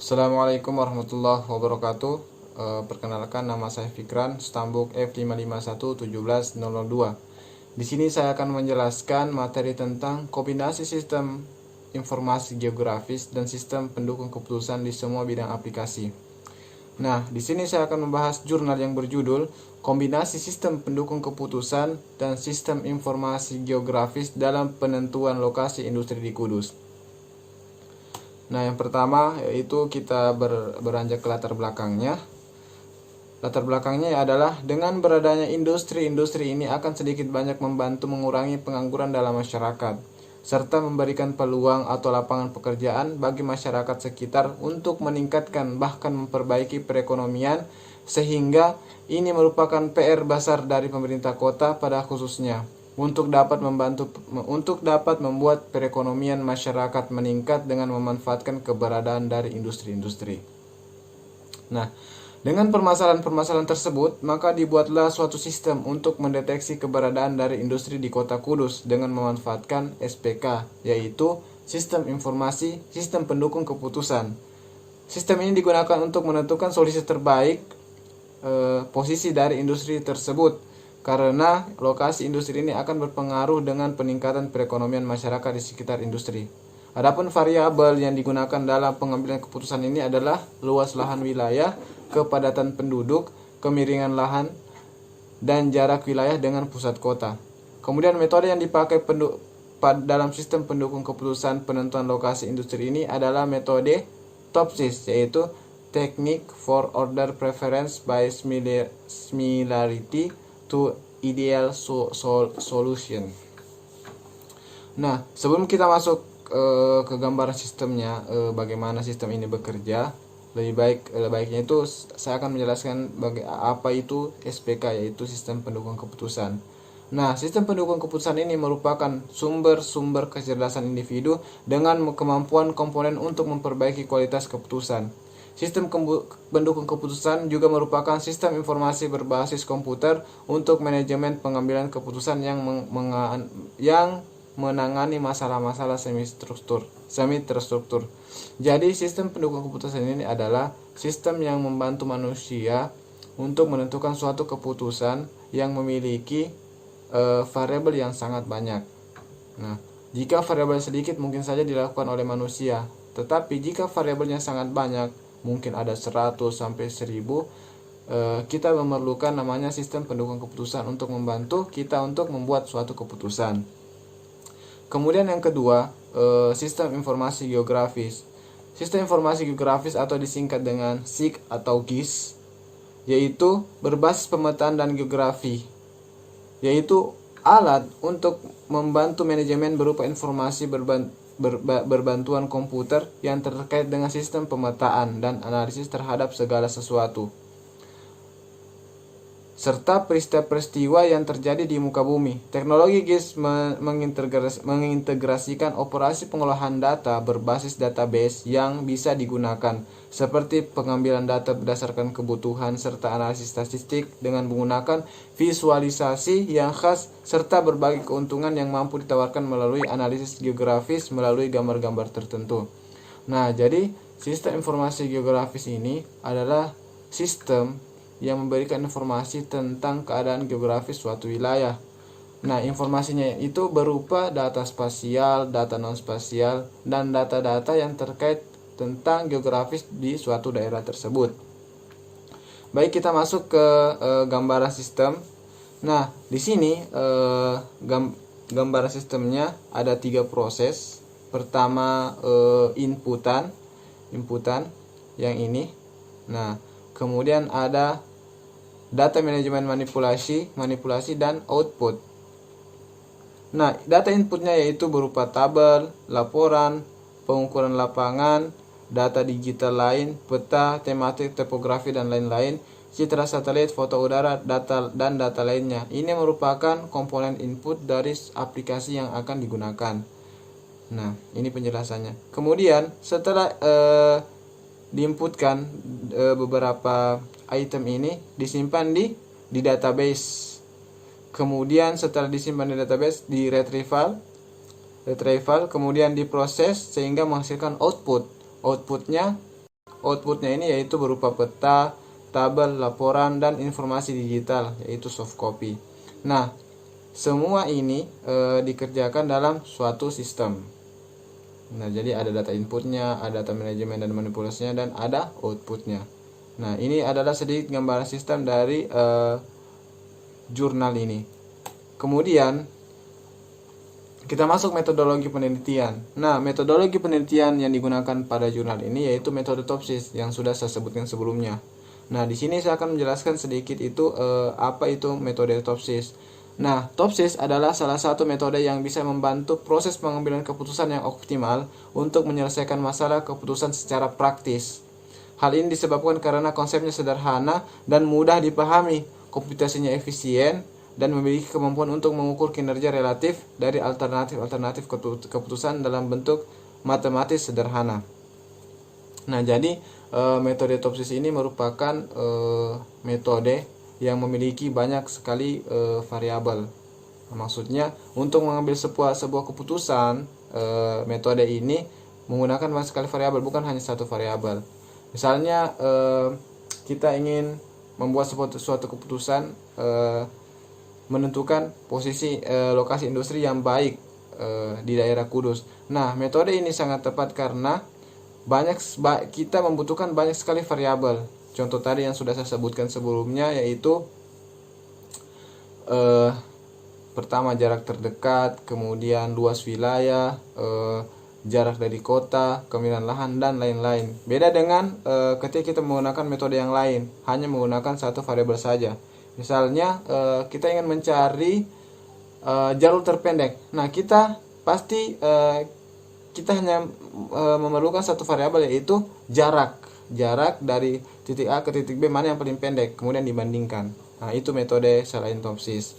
Assalamualaikum warahmatullahi wabarakatuh. Perkenalkan, nama saya Fikran, Stambuk F5511702. Di sini saya akan menjelaskan materi tentang kombinasi sistem informasi geografis dan sistem pendukung keputusan di semua bidang aplikasi. Nah, di sini saya akan membahas jurnal yang berjudul Kombinasi Sistem Pendukung Keputusan dan Sistem Informasi Geografis dalam Penentuan Lokasi Industri di Kudus. Nah, yang pertama yaitu kita beranjak ke latar belakangnya. Latar belakangnya adalah dengan beradanya industri ini akan sedikit banyak membantu mengurangi pengangguran dalam masyarakat, serta memberikan peluang atau lapangan pekerjaan bagi masyarakat sekitar untuk meningkatkan bahkan memperbaiki perekonomian, sehingga ini merupakan PR besar dari pemerintah kota pada khususnya untuk dapat membuat perekonomian masyarakat meningkat dengan memanfaatkan keberadaan dari industri-industri. Nah, dengan permasalahan-permasalahan tersebut, maka dibuatlah suatu sistem untuk mendeteksi keberadaan dari industri di Kota Kudus dengan memanfaatkan SPK, yaitu Sistem Informasi Sistem Pendukung Keputusan. Sistem ini digunakan untuk menentukan solusi terbaik posisi dari industri tersebut, karena lokasi industri ini akan berpengaruh dengan peningkatan perekonomian masyarakat di sekitar industri. Adapun variabel yang digunakan dalam pengambilan keputusan ini adalah luas lahan wilayah, kepadatan penduduk, kemiringan lahan, dan jarak wilayah dengan pusat kota. Kemudian metode yang dipakai dalam sistem pendukung keputusan penentuan lokasi industri ini adalah metode TOPSIS, yaitu Technique for Order Preference by Similarity to Ideal Solution. Nah, sebelum kita masuk ke gambaran sistemnya, bagaimana sistem ini bekerja, lebih baiknya itu saya akan menjelaskan apa itu SPK, yaitu sistem pendukung keputusan. Nah, sistem pendukung keputusan ini merupakan sumber kecerdasan individu dengan kemampuan komponen untuk memperbaiki kualitas keputusan. Sistem pendukung keputusan juga merupakan sistem informasi berbasis komputer untuk manajemen pengambilan keputusan yang menangani masalah-masalah semi terstruktur. Jadi, sistem pendukung keputusan ini adalah sistem yang membantu manusia untuk menentukan suatu keputusan yang memiliki variabel yang sangat banyak. Nah, jika variabel sedikit mungkin saja dilakukan oleh manusia, tetapi jika variabelnya sangat banyak, mungkin ada 100 sampai 1000, kita memerlukan namanya sistem pendukung keputusan untuk membantu kita untuk membuat suatu keputusan. Kemudian yang kedua, sistem informasi geografis. Sistem informasi geografis atau disingkat dengan SIG atau GIS, yaitu berbasis pemetaan dan geografi, yaitu alat untuk membantu manajemen berupa informasi berbantuan komputer yang terkait dengan sistem pemetaan dan analisis terhadap segala sesuatu, serta peristiwa yang terjadi di muka bumi. Teknologi GIS mengintegrasikan operasi pengolahan data berbasis database yang bisa digunakan, seperti pengambilan data berdasarkan kebutuhan serta analisis statistik dengan menggunakan visualisasi yang khas, serta berbagai keuntungan yang mampu ditawarkan melalui analisis geografis melalui gambar-gambar tertentu. Nah, jadi sistem informasi geografis ini adalah sistem yang memberikan informasi tentang keadaan geografis suatu wilayah. Nah, informasinya itu berupa data spasial, data non-spasial, dan data-data yang terkait tentang geografis di suatu daerah tersebut. Baik, kita masuk ke gambaran sistem. Nah, di sini gambaran sistemnya ada 3 proses. Pertama, inputan yang ini. Nah, kemudian ada data manajemen manipulasi dan output. Nah, data inputnya yaitu berupa tabel, laporan, pengukuran lapangan, data digital lain, peta, tematik, topografi, dan lain-lain, citra satelit, foto udara, data lainnya. Ini merupakan komponen input dari aplikasi yang akan digunakan. Nah, ini penjelasannya. Kemudian setelah diinputkan beberapa item ini disimpan di database. Kemudian setelah disimpan di database, di retrieval, kemudian diproses sehingga menghasilkan outputnya outputnya ini yaitu berupa peta, tabel, laporan, dan informasi digital, yaitu soft copy. Nah, semua ini dikerjakan dalam suatu sistem. Nah, jadi ada data inputnya, ada data manajemen dan manipulasinya, dan ada outputnya. Nah, ini adalah sedikit gambaran sistem dari jurnal ini. Kemudian kita masuk metodologi penelitian. Nah, metodologi penelitian yang digunakan pada jurnal ini yaitu metode Topsis yang sudah saya sebutkan sebelumnya. Nah, di sini saya akan menjelaskan sedikit itu apa itu metode Topsis. Nah, Topsis adalah salah satu metode yang bisa membantu proses pengambilan keputusan yang optimal untuk menyelesaikan masalah keputusan secara praktis. Hal ini disebabkan karena konsepnya sederhana dan mudah dipahami, komputasinya efisien, dan memiliki kemampuan untuk mengukur kinerja relatif dari alternatif-alternatif keputusan dalam bentuk matematis sederhana. Nah, jadi metode Topsis ini merupakan metode yang memiliki banyak sekali variabel. Maksudnya, untuk mengambil sebuah keputusan, metode ini menggunakan banyak sekali variabel, bukan hanya satu variabel. Misalnya, kita ingin membuat suatu keputusan menentukan posisi lokasi industri yang baik di daerah Kudus. Nah, metode ini sangat tepat karena kita membutuhkan banyak sekali variabel. Contoh tadi yang sudah saya sebutkan sebelumnya yaitu pertama jarak terdekat, kemudian luas wilayah, jarak dari kota, kemiringan lahan, dan lain-lain. Beda dengan ketika kita menggunakan metode yang lain, hanya menggunakan satu variabel saja. Misalnya kita ingin mencari jalur terpendek. Nah, kita pasti kita hanya memerlukan satu variabel yaitu jarak dari titik A ke titik B, mana yang paling pendek, kemudian dibandingkan. Nah, itu metode selain Topsis.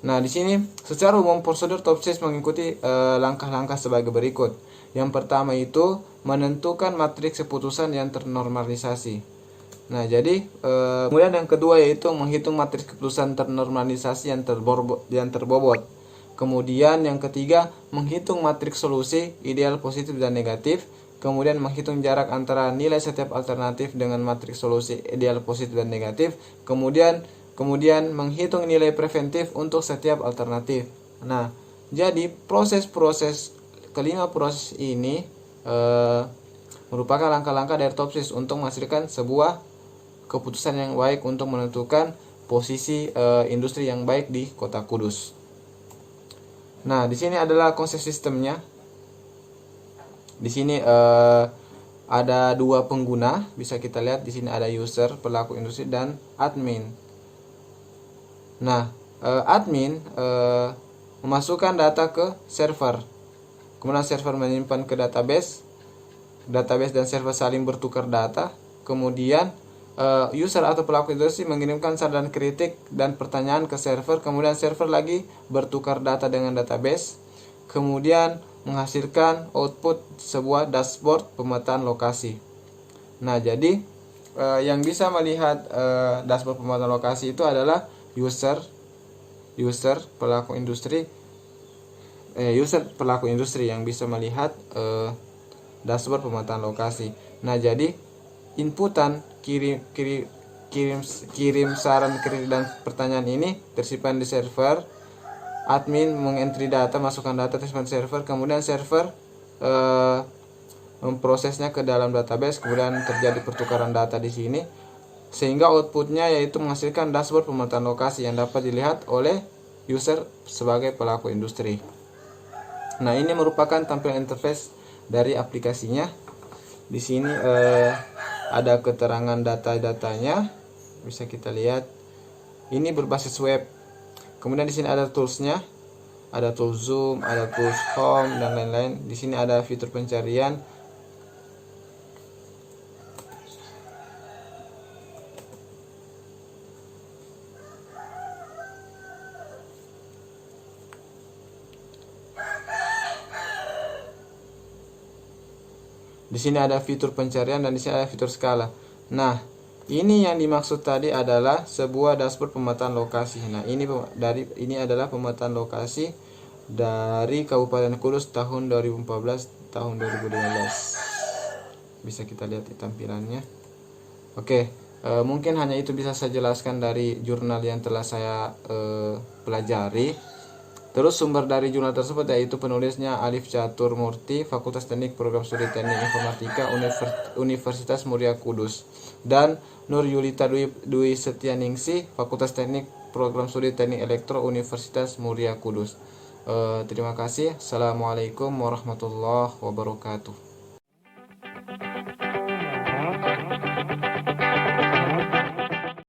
Nah, di sini secara umum prosedur Topsis mengikuti langkah-langkah sebagai berikut. Yang pertama itu menentukan matriks keputusan yang ternormalisasi. Nah, jadi kemudian yang kedua yaitu menghitung matriks keputusan ternormalisasi yang terbobot. Kemudian yang ketiga menghitung matriks solusi ideal, positif, dan negatif. Kemudian menghitung jarak antara nilai setiap alternatif dengan matriks solusi ideal, positif, dan negatif. Kemudian menghitung nilai preventif untuk setiap alternatif. Nah, jadi kelima proses ini merupakan langkah-langkah dari Topsis untuk menghasilkan sebuah keputusan yang baik untuk menentukan posisi industri yang baik di Kota Kudus. Nah, di sini adalah konsep sistemnya. Di sini ada dua pengguna, bisa kita lihat di sini ada user, pelaku industri, dan admin. Nah, admin memasukkan data ke server. Kemudian server menyimpan ke database dan server saling bertukar data. Kemudian user atau pelaku industri mengirimkan saran kritik dan pertanyaan ke server. Kemudian server lagi bertukar data dengan database. Kemudian menghasilkan output sebuah dashboard pemetaan lokasi. Nah, jadi yang bisa melihat dashboard pemetaan lokasi itu adalah user pelaku industri yang bisa melihat dashboard pemetaan lokasi. Nah, jadi inputan kirim saran kritik dan pertanyaan ini tersimpan di server. Admin mengentry data, masukkan data, tersimpan di server. Kemudian server memprosesnya ke dalam database. Kemudian terjadi pertukaran data di sini, sehingga outputnya yaitu menghasilkan dashboard pemetaan lokasi yang dapat dilihat oleh user sebagai pelaku industri. Nah, ini merupakan tampilan interface dari aplikasinya. Di sini ada keterangan data-datanya, bisa kita lihat. Ini berbasis web. Kemudian di sini ada toolsnya, ada tools zoom, ada tools home, dan lain-lain. Di sini ada fitur pencarian. Di sini ada fitur pencarian dan di sini ada fitur skala. Nah, ini yang dimaksud tadi adalah sebuah dashboard pemetaan lokasi. Nah, ini adalah pemetaan lokasi dari Kabupaten Kudus tahun 2014 tahun 2015. bisa kita lihat di tampilannya. Oke, mungkin hanya itu bisa saya jelaskan dari jurnal yang telah saya pelajari. Terus sumber dari jurnal tersebut yaitu penulisnya Alif Catur Murti, Fakultas Teknik Program Studi Teknik Informatika Universitas Muria Kudus, dan Nur Yulita Dwi Setianingsih, Fakultas Teknik Program Studi Teknik Elektro Universitas Muria Kudus. Terima kasih. Assalamualaikum warahmatullahi wabarakatuh.